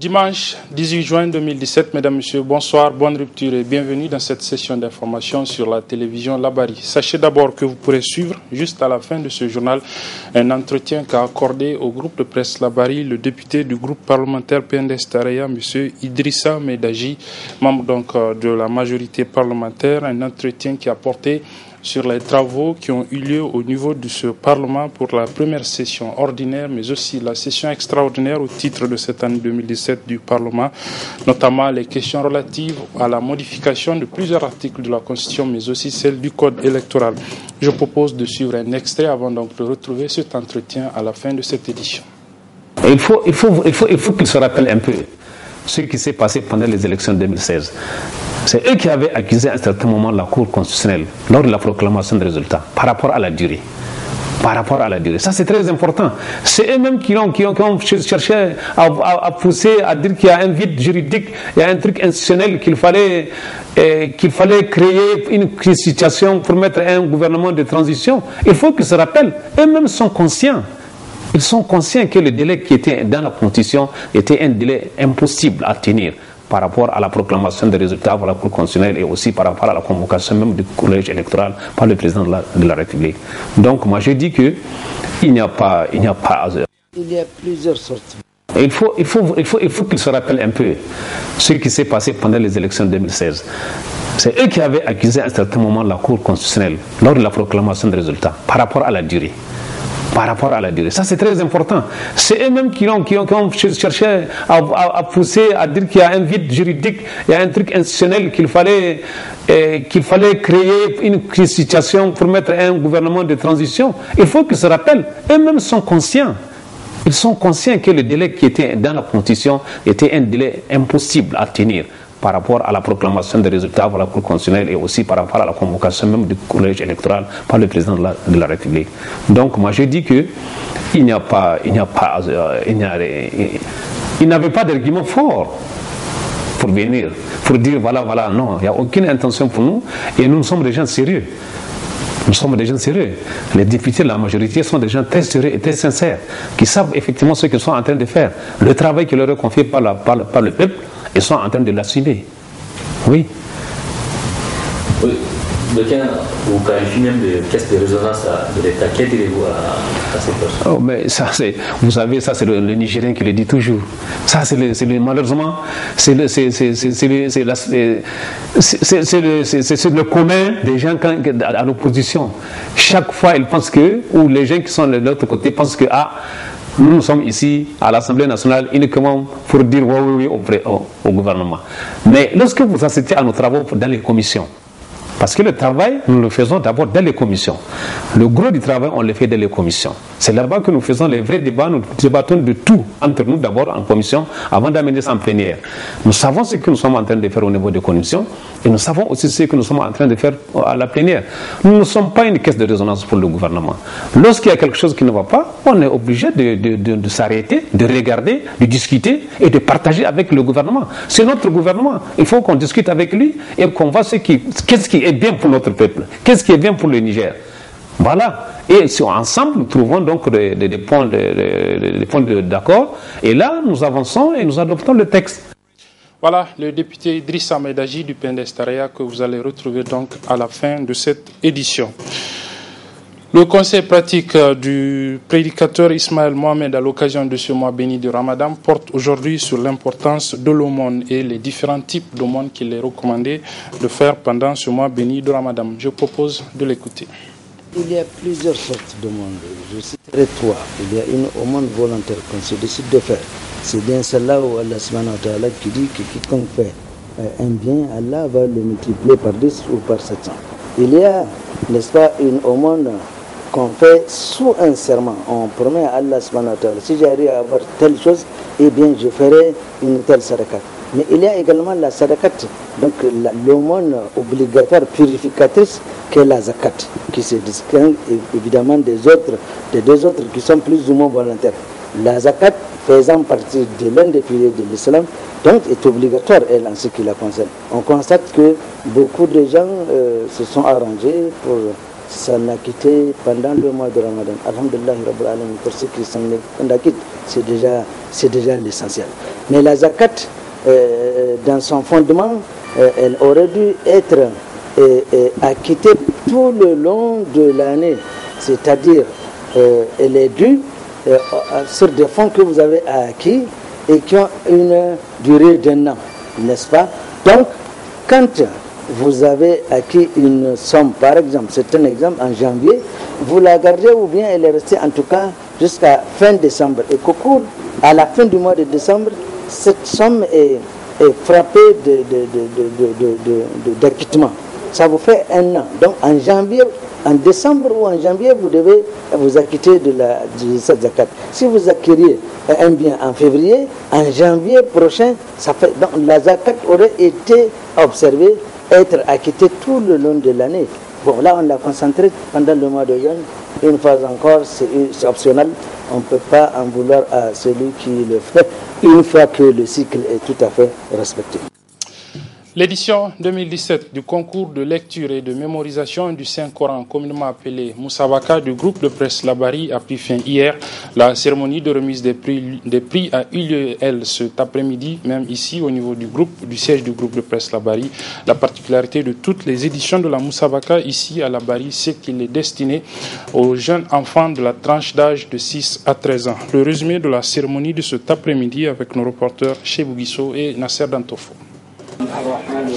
Dimanche 18 juin 2017, mesdames, messieurs, bonsoir, bonne rupture et bienvenue dans cette session d'information sur la télévision Labari. Sachez d'abord que vous pourrez suivre, juste à la fin de ce journal, un entretien qu'a accordé au groupe de presse Labari le député du groupe parlementaire PNDS Taraya, M. Idrissa Medaji, membre donc de la majorité parlementaire, un entretien qui a porté sur les travaux qui ont eu lieu au niveau de ce Parlement pour la première session ordinaire, mais aussi la session extraordinaire au titre de cette année 2017 du Parlement, notamment les questions relatives à la modification de plusieurs articles de la Constitution, mais aussi celle du Code électoral. Je propose de suivre un extrait avant donc de retrouver cet entretien à la fin de cette édition. Il faut qu'il se rappelle un peu ce qui s'est passé pendant les élections de 2016. C'est eux qui avaient accusé à un certain moment la Cour constitutionnelle lors de la proclamation des résultats par rapport à la durée. Ça, c'est très important. C'est eux-mêmes qui ont cherché à pousser, à dire qu'il y a un vide juridique, il y a un truc institutionnel qu'il fallait créer une situation pour mettre un gouvernement de transition. Il faut qu'ils se rappellent. Eux-mêmes sont conscients. Ils sont conscients que le délai qui était dans la Constitution était un délai impossible à tenir par rapport à la proclamation des résultats par la Cour constitutionnelle et aussi par rapport à la convocation même du collège électoral par le président de la République. Donc moi je dis que il n'y a pas. Il y a plusieurs sortes. Il faut qu'il se rappelle un peu ce qui s'est passé pendant les élections de 2016. C'est eux qui avaient accusé à un certain moment la Cour constitutionnelle lors de la proclamation des résultats par rapport à la durée. Ça, c'est très important. C'est eux-mêmes qui ont cherché à pousser, à dire qu'il y a un vide juridique, il y a un truc institutionnel qu'il fallait créer une situation pour mettre un gouvernement de transition. Il faut qu'ils se rappellent. Eux-mêmes sont conscients. Ils sont conscients que le délai qui était dans la Constitution était un délai impossible à tenir par rapport à la proclamation des résultats par la Cour constitutionnelle et aussi par rapport à la convocation même du collège électoral par le président de la République. Donc moi je dis que il n'avait pas d'argument fort pour venir, pour dire voilà, non, il n'y a aucune intention pour nous et nous sommes des gens sérieux. Nous sommes des gens sérieux. Les députés de la majorité sont des gens très sérieux et très sincères, qui savent effectivement ce qu'ils sont en train de faire. Le travail qui leur est confié par le peuple, ils sont en train de l'assumer. Oui. Quelqu'un vous qualifie même de caisse de résonance de l'État. Qu'est-ce que direz-vous à cette personne? Mais ça, vous savez, ça c'est le Nigérien qui le dit toujours. Ça, malheureusement, c'est le commun des gens à l'opposition. Chaque fois, ils pensent ou les gens qui sont de l'autre côté pensent que nous sommes ici à l'Assemblée nationale uniquement pour dire oui au gouvernement. Mais lorsque vous assistez à nos travaux dans les commissions, parce que le travail, nous le faisons d'abord dans les commissions. Le gros du travail, on le fait dans les commissions. C'est là-bas que nous faisons les vrais débats. Nous débattons de tout entre nous d'abord en commission avant d'amener ça en plénière. Nous savons ce que nous sommes en train de faire au niveau des commissions et nous savons aussi ce que nous sommes en train de faire à la plénière. Nous ne sommes pas une caisse de résonance pour le gouvernement. Lorsqu'il y a quelque chose qui ne va pas, on est obligé de s'arrêter, de regarder, de discuter et de partager avec le gouvernement. C'est notre gouvernement. Il faut qu'on discute avec lui et qu'on voit qu'est-ce qui est bien pour notre peuple, qu'est-ce qui est bien pour le Niger. Voilà. Et ensemble, nous trouvons donc des points d'accord. Et là, nous avançons et nous adoptons le texte. Voilà le député Idrissa Medaji du PNDS Taraya que vous allez retrouver donc à la fin de cette édition. Le conseil pratique du prédicateur Ismaël Mohamed à l'occasion de ce mois béni de Ramadan porte aujourd'hui sur l'importance de l'aumône et les différents types d'aumônes qu'il est recommandé de faire pendant ce mois béni de Ramadan. Je propose de l'écouter. Il y a plusieurs sortes d'aumônes. Je citerai 3. Il y a une aumône volontaire qu'on se décide de faire. C'est bien celle-là où Allah subhanahu wa ta'ala qui dit que quiconque fait un bien, Allah va le multiplier par 10 ou par 700. Il y a, n'est-ce pas, une aumône qu'on fait sous un serment. On promet à Allah subhanahu wa ta'ala, si j'arrive à avoir telle chose, eh bien je ferai une telle sadakat. Mais il y a également la sadakat, donc l'aumône obligatoire purificatrice qu'est la zakat, qui se distingue évidemment des deux autres qui sont plus ou moins volontaires. La zakat, faisant partie de l'un des piliers de l'islam, donc est obligatoire, elle, en ce qui la concerne. On constate que beaucoup de gens se sont arrangés pour s'en acquitter pendant le mois de Ramadan. Alhamdulillah Rabbil Alamin, pour ceux qui s'en acquittent, c'est déjà c'est déjà l'essentiel. Mais la zakat, dans son fondement, elle aurait dû être acquittée tout le long de l'année. C'est-à-dire, elle est due sur des fonds que vous avez acquis et qui ont une durée d'1 an, n'est-ce pas? Donc, quand vous avez acquis une somme, par exemple, c'est un exemple, en janvier, vous la gardez ou bien elle est restée en tout cas jusqu'à fin décembre. Et qu'au cours, à la fin du mois de décembre, cette somme est frappée d'acquittement. Ça vous fait 1 an. Donc en janvier, en décembre ou en janvier, vous devez vous acquitter de cette zakat. Si vous acquériez un bien en février, en janvier prochain, ça fait, donc la zakat aurait été observée, être acquittée tout le long de l'année. Bon, là, on l'a concentré pendant le mois de juin. Une fois encore, c'est optionnel. On ne peut pas en vouloir à celui qui le fait, une fois que le cycle est tout à fait respecté. L'édition 2017 du concours de lecture et de mémorisation du Saint-Coran, communément appelé Moussabaka du groupe de presse Labari, a pris fin hier. La cérémonie de remise des prix a eu lieu, cet après-midi, même ici au niveau du siège du groupe de presse Labari. La particularité de toutes les éditions de la Moussabaka ici à Labari, c'est qu'il est destiné aux jeunes enfants de la tranche d'âge de 6 à 13 ans. Le résumé de la cérémonie de cet après-midi avec nos reporters Chebou Guisso et Nasser Dantofo.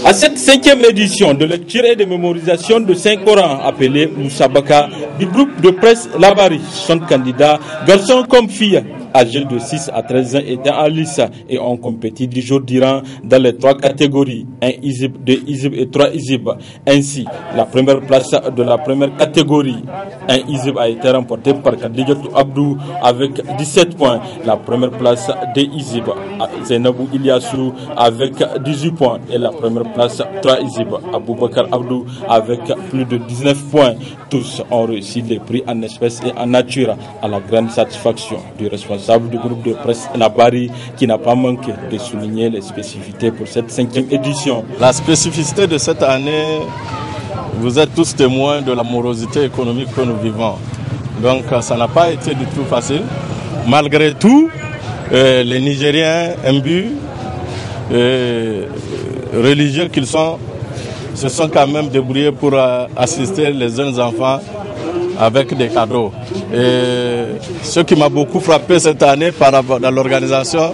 À cette 5e édition de lecture et de mémorisation de Saint-Coran appelée Moussabaka du groupe de presse Labari, 60 candidats, garçons comme filles, âgés de 6 à 13 ans étaient en lice et ont compétit 10 jours durant dans les 3 catégories, 1 Izib, 2 Izib et 3 Izib. Ainsi, la première place de la première catégorie, 1 Izib, a été remportée par Kadijatou Abdou avec 17 points. La première place de Izib, Zainabou Iliassou avec 18 points. Et la première place, 3 Izib, Aboubakar Abdou avec plus de 19 points. Tous ont reçu des prix en espèces et en nature à la grande satisfaction du responsable du groupe de presse Labari qui n'a pas manqué de souligner les spécificités pour cette 5e édition. La spécificité de cette année, vous êtes tous témoins de la morosité économique que nous vivons. Donc ça n'a pas été du tout facile. Malgré tout, les Nigériens imbus, religieux qu'ils sont, se sont quand même débrouillés pour assister les jeunes enfants avec des cadeaux. Et ce qui m'a beaucoup frappé cette année par rapport à l'organisation,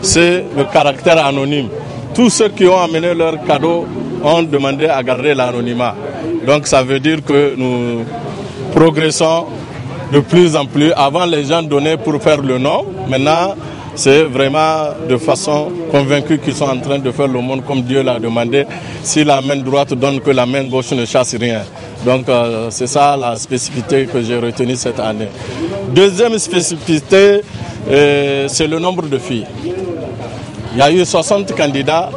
c'est le caractère anonyme. Tous ceux qui ont amené leurs cadeaux ont demandé à garder l'anonymat. Donc ça veut dire que nous progressons de plus en plus. Avant, les gens donnaient pour faire le nom. Maintenant, c'est vraiment de façon convaincue qu'ils sont en train de faire le monde comme Dieu l'a demandé. Si la main droite donne, que la main gauche ne chasse rien. Donc c'est ça la spécificité que j'ai retenue cette année. Deuxième spécificité, c'est le nombre de filles. Il y a eu 60 candidats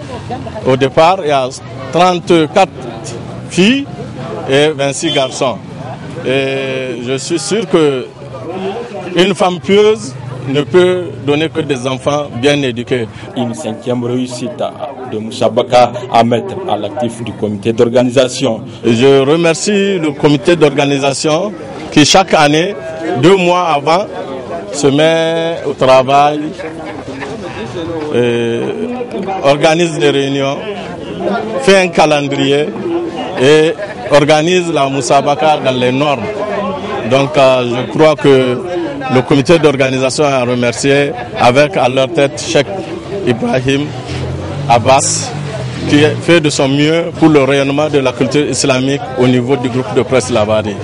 au départ, il y a 34 filles et 26 garçons. Et je suis sûr qu'une femme pieuse ne peut donner que des enfants bien éduqués. Une 5e réussite de Moussabaka à mettre à l'actif du comité d'organisation. Je remercie le comité d'organisation qui chaque année, 2 mois avant, se met au travail, organise des réunions, fait un calendrier et organise la Moussabaka dans les normes. Donc je crois que le comité d'organisation a remercié avec à leur tête Cheikh Ibrahim Abbas qui fait de son mieux pour le rayonnement de la culture islamique au niveau du groupe de presse Labari.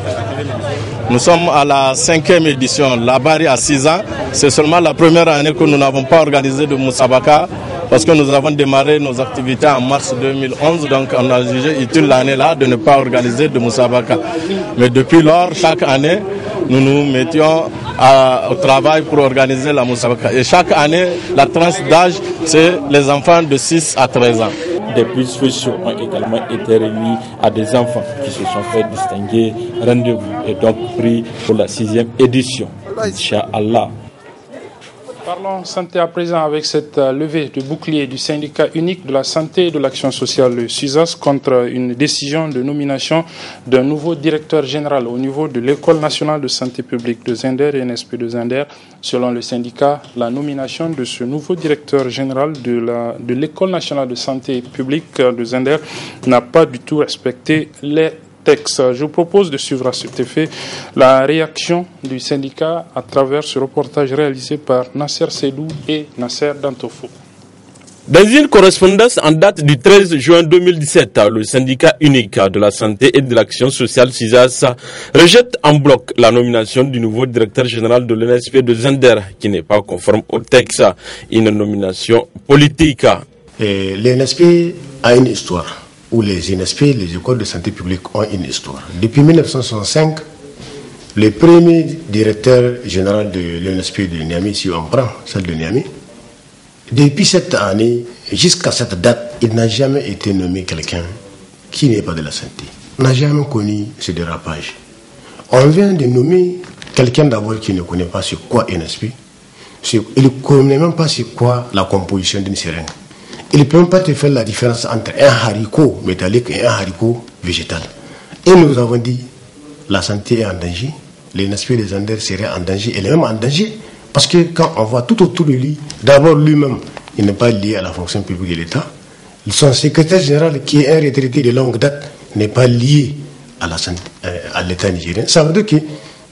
Nous sommes à la 5e édition. Labari a 6 ans. C'est seulement la première année que nous n'avons pas organisé de Moussabaka parce que nous avons démarré nos activités en mars 2011. Donc on a jugé utile l'année-là de ne pas organiser de Moussabaka. Mais depuis lors, chaque année, nous nous mettions au travail pour organiser la Moussabaka. Et chaque année, la tranche d'âge, c'est les enfants de 6 à 13 ans. Des prix spéciaux ont également été remis à des enfants qui se sont fait distinguer. Rendez-vous est donc pris pour la 6e édition. Inch'Allah. Parlons santé à présent avec cette levée de bouclier du syndicat unique de la santé et de l'action sociale, le SUSAS, contre une décision de nomination d'un nouveau directeur général au niveau de l'École nationale de santé publique de Zender et NSP de Zender. Selon le syndicat, la nomination de ce nouveau directeur général de l'École nationale de santé publique de Zender n'a pas du tout respecté les textes. Je vous propose de suivre à cet effet la réaction du syndicat à travers ce reportage réalisé par Nasser Seydou et Nasser Dantofo. Dans une correspondance en date du 13 juin 2017, le syndicat unique de la santé et de l'action sociale SUSAS rejette en bloc la nomination du nouveau directeur général de l'NSP de Zender qui n'est pas conforme au texte, une nomination politique. L'NSP a une histoire, où les NSP, les écoles de santé publique, ont une histoire. Depuis 1965, le premier directeur général de l'NSP de Niamey, si on prend celle de Niamey, depuis cette année, jusqu'à cette date, il n'a jamais été nommé quelqu'un qui n'est pas de la santé. On n'a jamais connu ce dérapage. On vient de nommer quelqu'un d'abord qui ne connaît pas c'est quoi NSP. Il ne connaît même pas c'est quoi la composition d'une seringue. Il ne peut même pas te faire la différence entre un haricot métallique et un haricot végétal. Et nous avons dit, la santé est en danger, l'NSP des Anders serait en danger, elle est même en danger, parce que quand on voit tout autour de lui, d'abord lui-même, il n'est pas lié à la fonction publique de l'État. Son secrétaire général, qui est un retraité de longue date, n'est pas lié à l'État nigérien. Ça veut dire que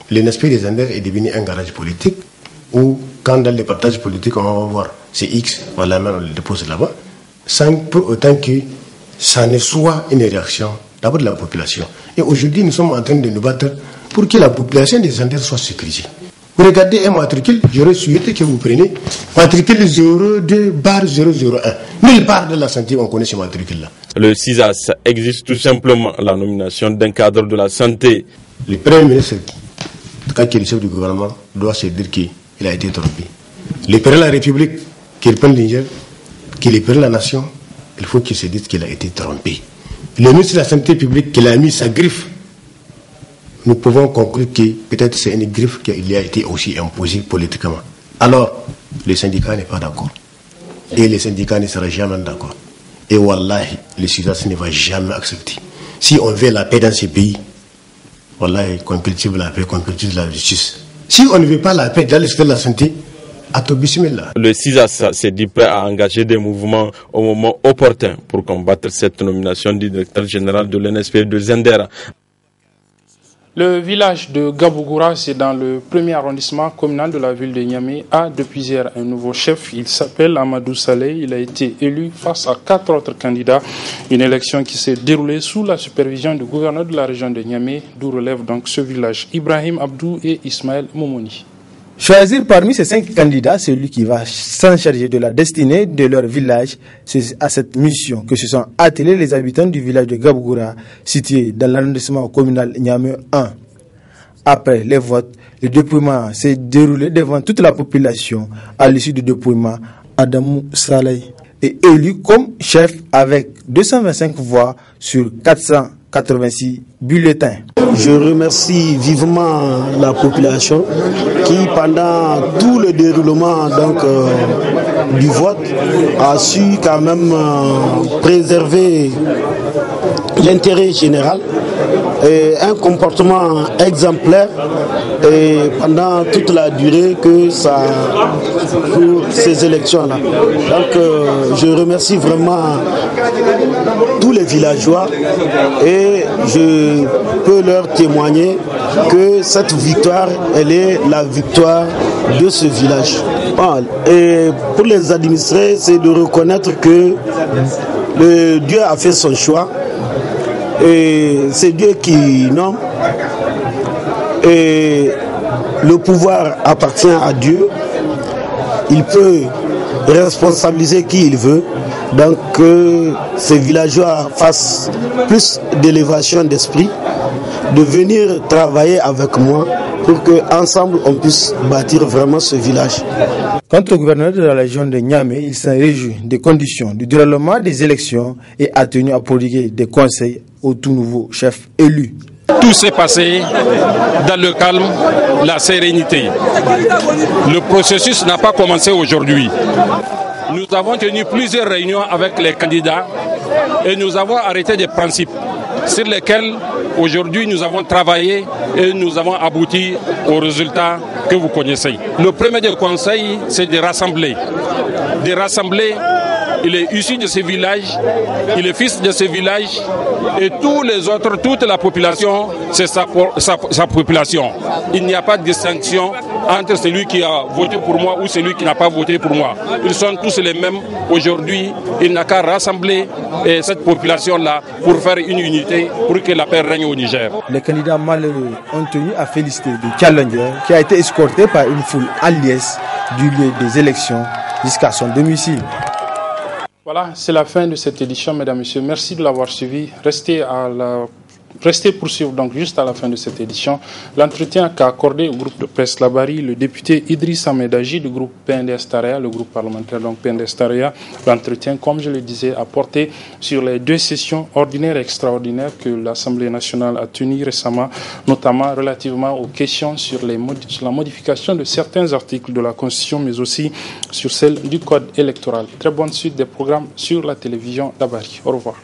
l'NSP des Anders est devenu un garage politique, où quand dans les partages politiques, on va voir, c'est X, voilà, on le dépose là-bas, sans pour autant que ça ne soit une réaction d'abord de la population. Et aujourd'hui, nous sommes en train de nous battre pour que la population des Anders soit sécurisée. Vous regardez un matricule, j'aurais souhaité que vous preniez matricule 02/001. Nulle part de la santé, on connaît ce matricule-là. Le SUSAS exige tout simplement la nomination d'un cadre de la santé. Le Premier ministre, quand il est le chef du gouvernement, doit se dire qu'il a été trompé. Le président de la République, qui reprend le Niger, qui est le président de la nation, il faut qu'il se dise qu'il a été trompé. Le ministre de la Santé publique, qui a mis sa griffe, nous pouvons conclure que peut-être c'est une griffe qui a été aussi imposée politiquement. Alors, le syndicat n'est pas d'accord. Et le syndicat ne sera jamais d'accord. Et wallahi, le SUSAS ne va jamais accepter. Si on veut la paix dans ces pays, wallahi, qu'on cultive la paix, qu'on cultive la justice. Si on ne veut pas la paix dans le secteur de la santé, le SUSAS s'est dit prêt à engager des mouvements au moment opportun pour combattre cette nomination du directeur général de l'NSP de Zender. Le village de Gabougoura, c'est dans le premier arrondissement communal de la ville de Niamey, a depuis hier un nouveau chef. Il s'appelle Amadou Saleh. Il a été élu face à 4 autres candidats. Une élection qui s'est déroulée sous la supervision du gouverneur de la région de Niamey, d'où relève donc ce village, Ibrahim Abdou et Ismaël Momoni. Choisir parmi ces 5 candidats celui qui va s'en charger de la destinée de leur village, c'est à cette mission que se sont attelés les habitants du village de Gabougoura, situé dans l'arrondissement communal Niamey 1. Après les votes, le dépouillement s'est déroulé devant toute la population. À l'issue du dépouillement, Adamou Saleh est élu comme chef avec 225 voix sur 486 bulletins. Je remercie vivement la population qui, pendant tout le déroulement du vote, a su quand même préserver l'intérêt général et un comportement exemplaire et pendant toute la durée que ça pour ces élections-là. Donc je remercie vraiment tous les villageois et je peux leur témoigner que cette victoire, elle est la victoire de ce village. Et pour les administrés, c'est de reconnaître que le Dieu a fait son choix et c'est Dieu qui nomme et le pouvoir appartient à Dieu. Il peut responsabiliser qui il veut. Donc que ces villageois fassent plus d'élévation d'esprit, de venir travailler avec moi pour qu'ensemble on puisse bâtir vraiment ce village. Quant au gouverneur de la région de Niamey, il s'en réjouit des conditions du déroulement des élections et a tenu à prodiguer des conseils au tout nouveau chef élu. tout s'est passé dans le calme, la sérénité. Le processus n'a pas commencé aujourd'hui. Nous avons tenu plusieurs réunions avec les candidats et nous avons arrêté des principes sur lesquels aujourd'hui nous avons travaillé et nous avons abouti aux résultats que vous connaissez. Le premier des conseils, c'est de rassembler. De rassembler, il est issu de ce village, il est fils de ce village et tous les autres, toute la population, c'est sa population. Il n'y a pas de distinction entre celui qui a voté pour moi ou celui qui n'a pas voté pour moi. Ils sont tous les mêmes. Aujourd'hui, il n'a qu'à rassembler cette population-là pour faire une unité, pour que la paix règne au Niger. Les candidats malheureux ont tenu à féliciter le challenger qui a été escorté par une foule en liesse du lieu des élections jusqu'à son domicile. Voilà, c'est la fin de cette édition, mesdames et messieurs. Merci de l'avoir suivi. Restez pour suivre donc juste à la fin de cette édition l'entretien qu'a accordé au groupe de presse Labari le député Idrissa Medaji du groupe PNDS-Taraya, le groupe parlementaire donc PNDS-Taraya. L'entretien, comme je le disais, a porté sur les 2 sessions ordinaires et extraordinaires que l'Assemblée nationale a tenues récemment, notamment relativement aux questions sur la modification de certains articles de la Constitution, mais aussi sur celle du Code électoral. Très bonne suite des programmes sur la télévision Labari. Au revoir.